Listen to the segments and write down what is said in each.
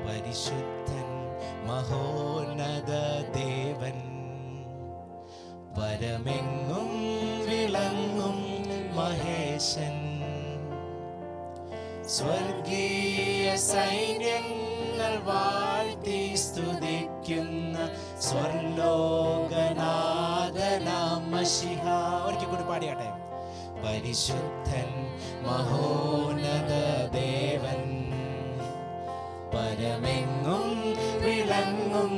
പരിശുദ്ധൻ മഹോന്നത ദേവൻ, പരമെങ്ങും വിളങ്ങും മഹേശൻ. സ്വർഗീയ സൈന്യങ്ങൾ വാഴ്ത്തി സ്തുതിക്കുന്ന സ്വർലോകനാഥനാം മശിഹ. ഒരിക്കൽ കൂടി പാടിയാട്ടെ. പരിശുദ്ധൻ മഹോന്നത ദേവൻ, പരമെങ്ങും വിളങ്ങും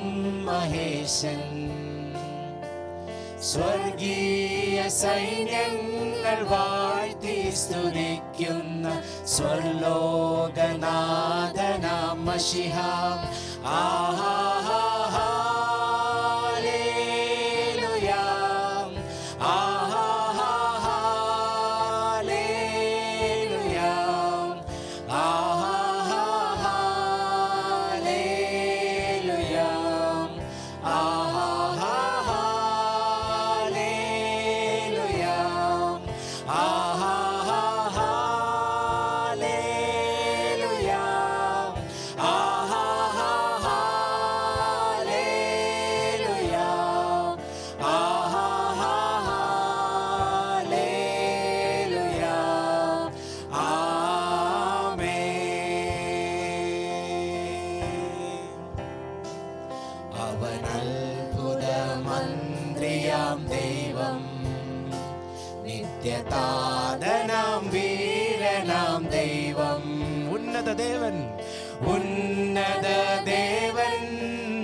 മഹേശൻ. സ്വർഗീയ സൈന്യങ്ങൾ വാഴ്ത്തി സ്തുതിക്കുന്ന സ്വർലോകനാഥനാം മശിഹ. ഹല്ലേലൂയാ, ഹല്ലേലൂയാ, ഹല്ലേലൂയാ, അവനത്ഭുതമന്ത്രിയാം ദൈവം, നിത്യതാതനാം വീരനാം ദൈവം. ഉന്നത ദേവൻ, ഉന്നത ദേവൻ,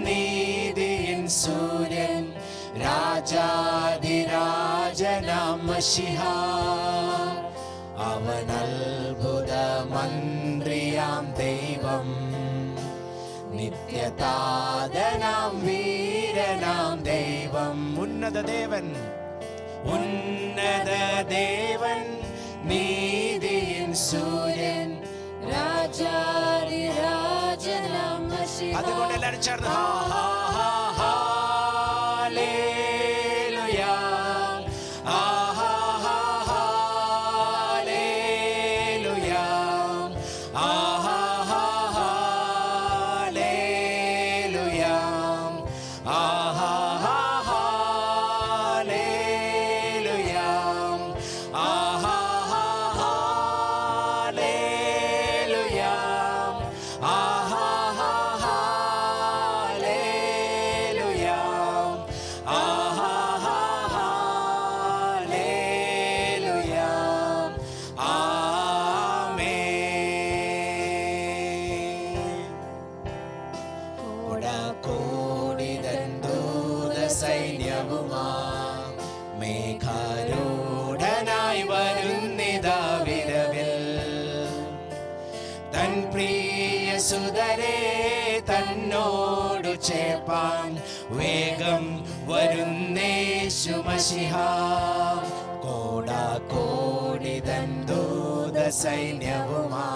നീതിയിൻ സൂര്യൻ, രാജാധിരാജനാം മശിഹ. അവനത്ഭുതമന്ത്രിയാം ദൈവം, നിത്യതാതനാം വീരനാം ദൈവം. ഉന്നത ദേവൻ, ഉന്നത ദേവൻ, നീതിയിൻ സൂര്യൻ, രാജാധിരാജനാം മശിഹ. അതുകൊണ്ട് എല്ലാവരും ചേർന്ന് ഹല്ലേലൂയാ, ഹല്ലേലൂയാ, ഹല്ലേലൂയാ, ഹല്ലേലൂയാ, ഹല്ലേലൂയാ, ഹല്ലേലൂയാ, ഹല്ലേലൂയാ. ആമേൻ. കോടാകോടിതൻ ദൂതസൈന്യവുമാ മേഘാരൂഢനായി വരുന്നിതാ വിരവിൽ. തൻ പ്രിയ സുതരെ തന്നോടു ചേർപ്പാൻ വേഗം വരുന്നേശു മശിഹ. കോടാകോടിതൻ ദൂതസൈന്യവുമാ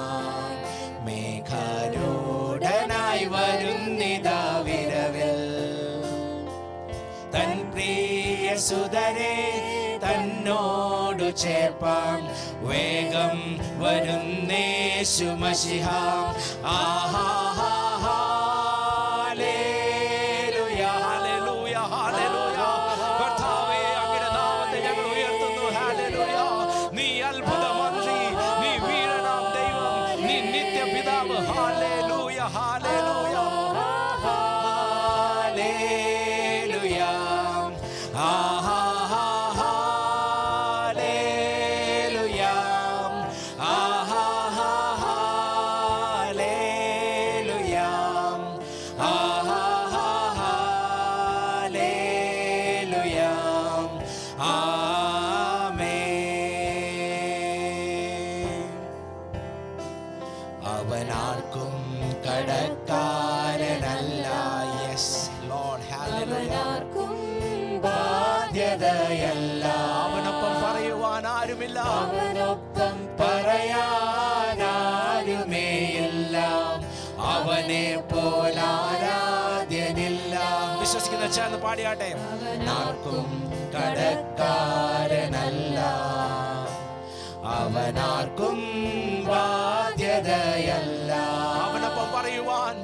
മേഘാരൂഢനായി വരുന്നിതാ വിരവിൽ. തൻ പ്രിയ സുതരെ തന്നോടു ചേർപ്പാൻ വേഗം വരുന്നേശു മശിഹ. ഹല്ലേലൂയാ, ഹല്ലേലൂയാ, ഹല്ലേലൂയാ. കർത്താവേ, അങ്ങയുടെ നാമത്തെ ഞങ്ങൾ ഉയർത്തുന്നു. ഹല്ലേലൂയാ. നീ അത്ഭുതമന്ത്രി, നീ വീരനാം ദൈവം, നീ നിത്യപിതാവ്. ഹല്ലേലൂയാ, ഹല്ലേലൂയാ, ഹല്ലേലൂയാ, ഹല്ലേലൂയാ, ഹല്ലേലൂയാ, ഹല്ലേലൂയാ. ആമേൻ. അവനാർക്കും കടക്കാരനല്ല. യെസ് ലോർഡ്, ഹല്ലേലൂയ. അവനാർക്കും ബാധ്യതയല്ല. അവനൊപ്പം പറയുവാൻ ആരുമില്ല, അവനൊപ്പം പറയാനാരുമേയില്ല. അവനെ പോലാരാധ്യനില്ല. വിശ്വസിക്കുന്ന ചേർന്ന് പാടിയാട്ടെ. അവനാർക്കും കടക്കാരനല്ല, അവനാർക്കും ബാധ്യതയല്ല. അവനൊപ്പം പറയുവാൻ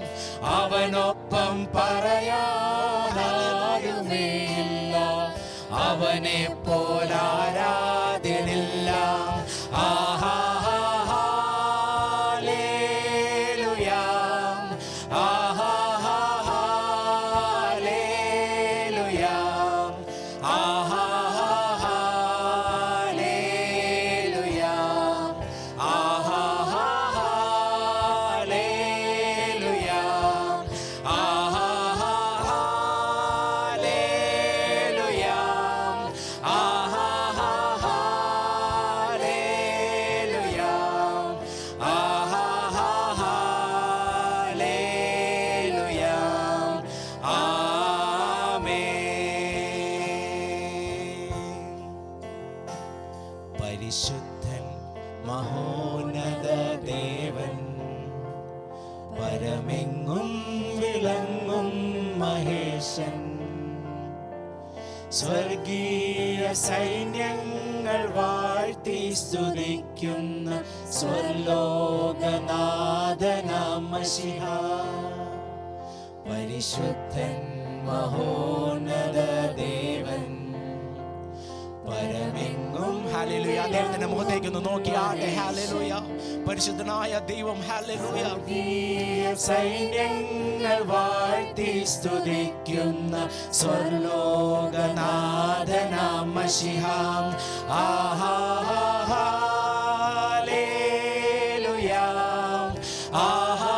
അവനൊപ്പം പറയാനാരുമേയില്ല. അവനെ പോലാരാധ്യനില്ല. ആഹാ ഹല്ലേലൂയ. ആഹാ ഹല്ലേലൂയ. ആഹാ ഹല്ലേലൂയ. ആഹാ ഹല്ലേലൂയ. ആഹാ ഹല്ലേലൂയ. ആഹാ ഹല്ലേലൂയ. ആഹാ ഹല്ലേലൂയ. ആമേൻ. പരിശുദ്ധൻ മഹോന്നത ദേവൻ, പരമെങ്ങും വിളങ്ങും മഹേശൻ, സ്വർഗീയ സൈന്യങ്ങൾ വാഴ്ത്തി സ്തുതിക്കുന്ന സ്വർലോകനാഥനാം മശിഹാ. പരിശുദ്ധൻ മഹോന്നത ദേവൻ, പരമെങ്ങും. ഹല്ലേലൂയ. ദൈവത്തിന്റെ മുഖത്തേക്ക് ഒന്ന് നോക്കിയാട്ടെ. ഹല്ലേലൂയ. പരിശുദ്ധനായ ദൈവം. ഹല്ലേലൂയ. സൈന്യങ്ങൾ വാഴ്ത്തി സ്തുതിക്കുന്ന സ്വർലോകനാഥനാം മശിഹാ. ആഹാ ഹല്ലേലൂയ. ആഹാ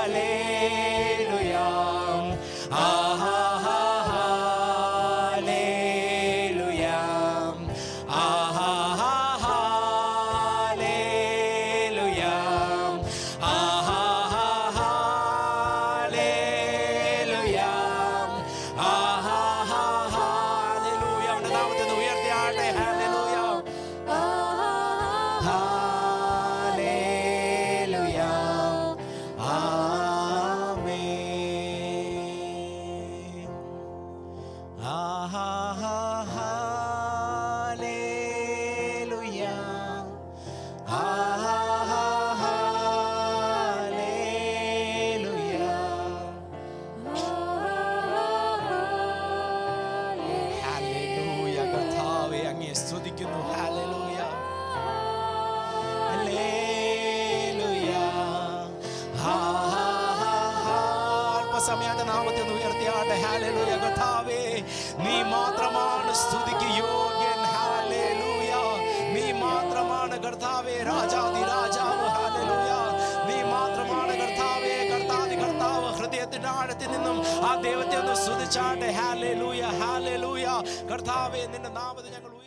ഹല്ലേലൂയ. ആഹാ ഹല്ലേലൂയ. ആഹാ ഹല്ലേലൂയ. ആഹാ ഹല്ലേലൂയ. ആഹാ ഹല്ലേലൂയ. അവന്റെ നാമത്തെ ഒന്ന് ഉയർത്തിയാട്ടെ. ഹല്ലേലൂയ. ഹല്ലേലൂയ. ആമേൻ. ആഹാ ഹല്ലേലൂയ. ആഹാ ഹല്ലേലൂയ. ഹല്ലേലൂയ. കർത്താവേ, അങ്ങയെ സ്തുതിക്കുന്നു. ഹല്ലേലൂയ. ഹല്ലേലൂയ. അല്പസമയത്തെ നാമത്തെ ഒന്ന് ഉയർത്തിയാട്ടെ. ഹല്ലേലൂയ. കർത്താവേ, നീ മാത്രമാണ് സ്തുതിക്ക് യോഗ്യൻ. ഹല്ലേലൂയ. നീ മാത്രമാണ് കർത്താവേ രാജാതി രാജാവ്. ഹല്ലേലൂയ. നീ മാത്രമാണ് കർത്താവേ കർത്താതി കർത്താവ്. ഹൃദയത്തിന്റെ ആഴത്തിൽ നിന്നും ആ ദൈവത്തെ ഒന്ന് സ്തുതിച്ചാട്ടെ. ഹല്ലേലൂയ. ഹല്ലേലൂയ. കർത്താവേ, നിന്റെ നാമത്തെ ഞങ്ങൾ